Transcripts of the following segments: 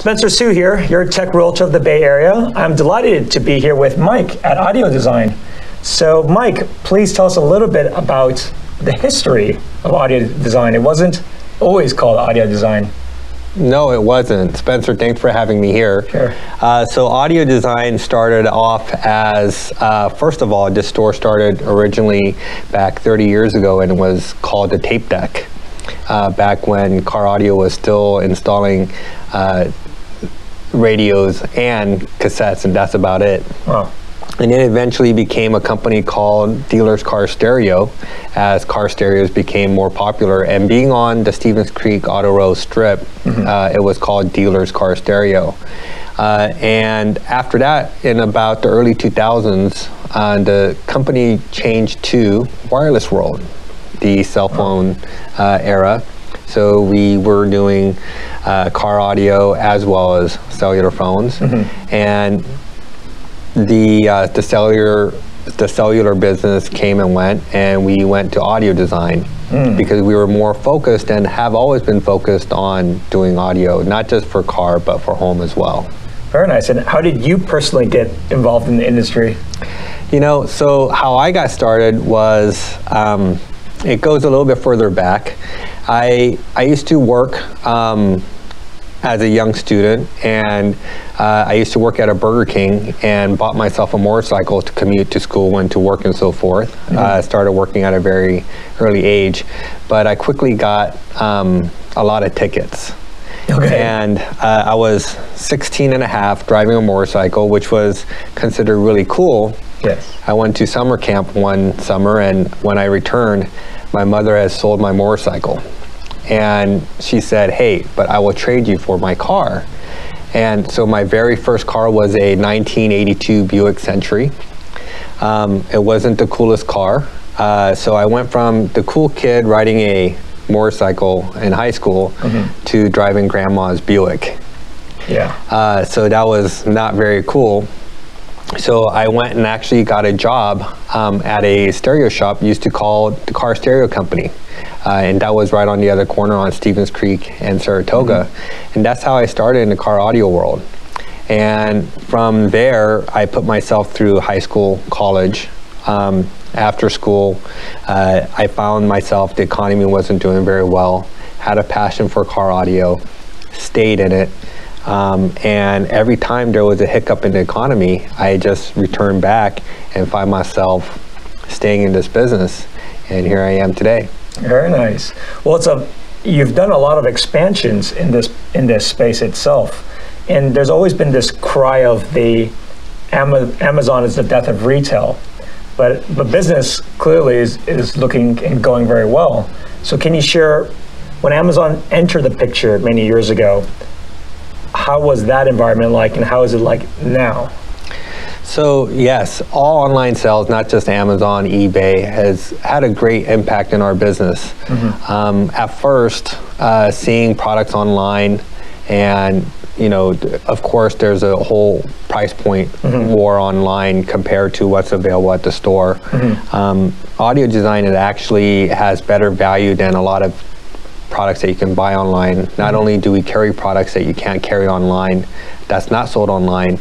Spencer Sue here, your tech realtor of the Bay Area. I'm delighted to be here with Mike at Audio Design. So Mike, please tell us a little bit about the history of audio design. It wasn't always called audio design. No, it wasn't. Spencer, thanks for having me here. Sure. So audio design started off as, first of all, this store started originally back 30 years ago and was called the tape deck. Back when car audio was still installing radios and cassettes, and that's about it. Wow. And it eventually became a company called Dealer's Car Stereo as car stereos became more popular. And being on the Stevens Creek Auto Row strip, it was called Dealer's Car Stereo. And after that, in about the early 2000s, the company changed to Wireless World, the cell phone era. So we were doing car audio as well as cellular phones. And the cellular business came and went, and we went to audio design because we were more focused and have always been focused on doing audio, not just for car, but for home as well. Very nice. And how did you personally get involved in the industry? You know, so how I got started was, it goes a little bit further back. I used to work as a young student, and I used to work at a Burger King and bought myself a motorcycle to commute to school and to work and so forth. I started working at a very early age, but I quickly got a lot of tickets. Okay. And I was 16 and a half driving a motorcycle, which was considered really cool. Yes. I went to summer camp one summer, and when I returned, my mother had sold my motorcycle. And she said, hey, but I will trade you for my car. And so my very first car was a 1982 Buick Century. It wasn't the coolest car. So I went from the cool kid riding a motorcycle in high school to driving grandma's Buick. Yeah. So that was not very cool. So I went and actually got a job at a stereo shop used to call the Car Stereo Company. And that was right on the other corner on Stevens Creek and Saratoga. And that's how I started in the car audio world. And from there, I put myself through high school, college. After school, I found myself, the economy wasn't doing very well, had a passion for car audio, stayed in it. And every time there was a hiccup in the economy, I just returned back and find myself staying in this business. And here I am today. Very nice. Well, you've done a lot of expansions in this space itself, and there's always been this cry of the Amazon is the death of retail, but business clearly is looking and going very well. So can you share, when Amazon entered the picture many years ago, how was that environment like, and how is it like now? So yes, all online sales, not just Amazon, eBay, has had a great impact in our business. At first, seeing products online, and of course, there's a whole price point war online compared to what's available at the store. Audio design, it actually has better value than a lot of products that you can buy online. Not only do we carry products that you can't carry online, that's not sold online,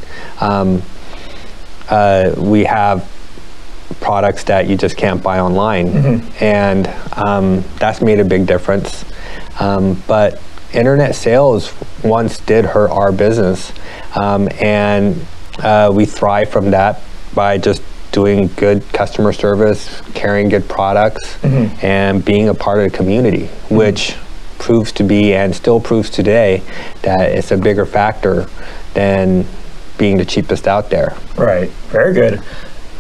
we have products that you just can't buy online, and that's made a big difference. But internet sales once did hurt our business, and we thrive from that by just doing good customer service, carrying good products, and being a part of the community, which proves to be, and still proves today, that it's a bigger factor than being the cheapest out there. Right, very good.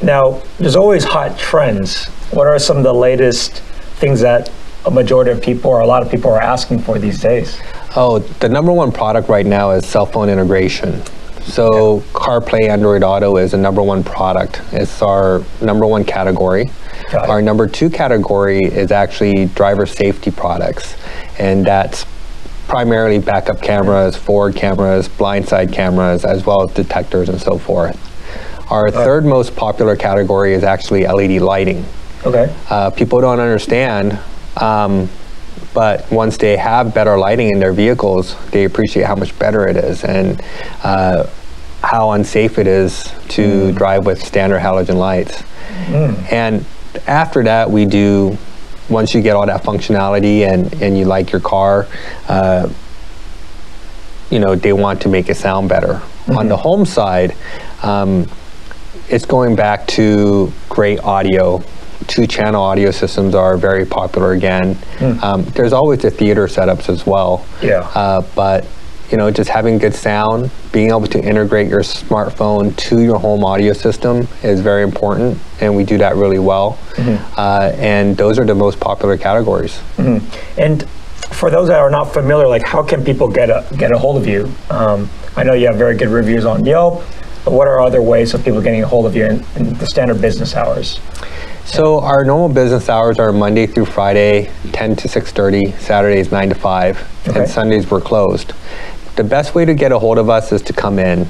Now, there's always hot trends. What are some of the latest things that a majority of people, or a lot of people, are asking for these days? Oh, the number one product right now is cell phone integration. So CarPlay Android Auto is the number one product. It's our number one category. Our number two category is actually driver safety products, and that's primarily backup cameras, forward cameras, blindside cameras, as well as detectors and so forth. Our third most popular category is actually LED lighting. Okay. People don't understand but once they have better lighting in their vehicles, they appreciate how much better it is, and how unsafe it is to drive with standard halogen lights. And after that, we do, once you get all that functionality and you like your car, you know, they want to make it sound better. On the home side, it's going back to great audio. 2-channel audio systems are very popular again. There's always the theater setups as well. But you know, just having good sound, being able to integrate your smartphone to your home audio system is very important, and we do that really well. And those are the most popular categories. And for those that are not familiar, like, how can people get a hold of you? I know you have very good reviews on Yelp, but what are other ways of people getting a hold of you in the standard business hours? So our normal business hours are Monday through Friday, 10 to 6:30, Saturdays 9 to 5, and Sundays we're closed. The best way to get a hold of us is to come in.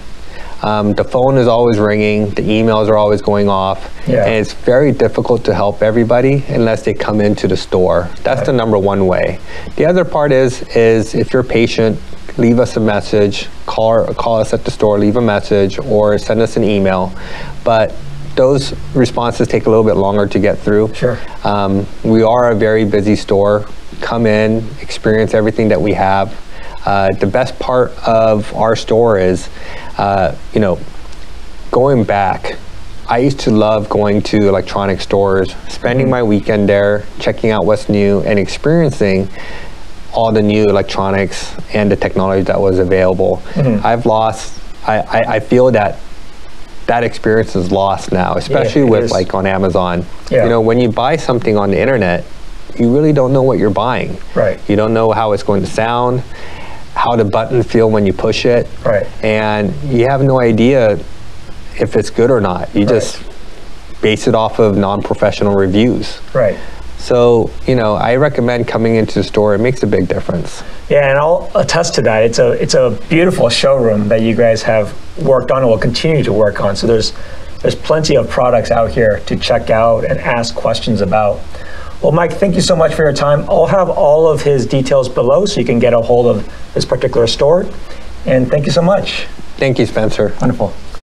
The phone is always ringing, the emails are always going off, and it's very difficult to help everybody unless they come into the store. That's the number one way. The other part is if you're patient, leave us a message, call us at the store, leave a message, or send us an email. But those responses take a little bit longer to get through. We are a very busy store. Come in, experience everything that we have. The best part of our store is, you know, going back, I used to love going to electronic stores, spending my weekend there, checking out what's new, and experiencing all the new electronics and the technology that was available. I feel that experience is lost now, especially with like on Amazon. You know, when you buy something on the internet, you really don't know what you're buying. You don't know how it's going to sound, how the buttons feel when you push it, and you have no idea if it's good or not. You just base it off of non-professional reviews. So, you know, I recommend coming into the store. It makes a big difference. Yeah, and I'll attest to that. It's a beautiful showroom that you guys have worked on and will continue to work on. So there's plenty of products out here to check out and ask questions about. Well, Mike, thank you so much for your time. I'll have all of his details below so you can get a hold of this particular store. And thank you so much. Thank you, Spencer. Wonderful.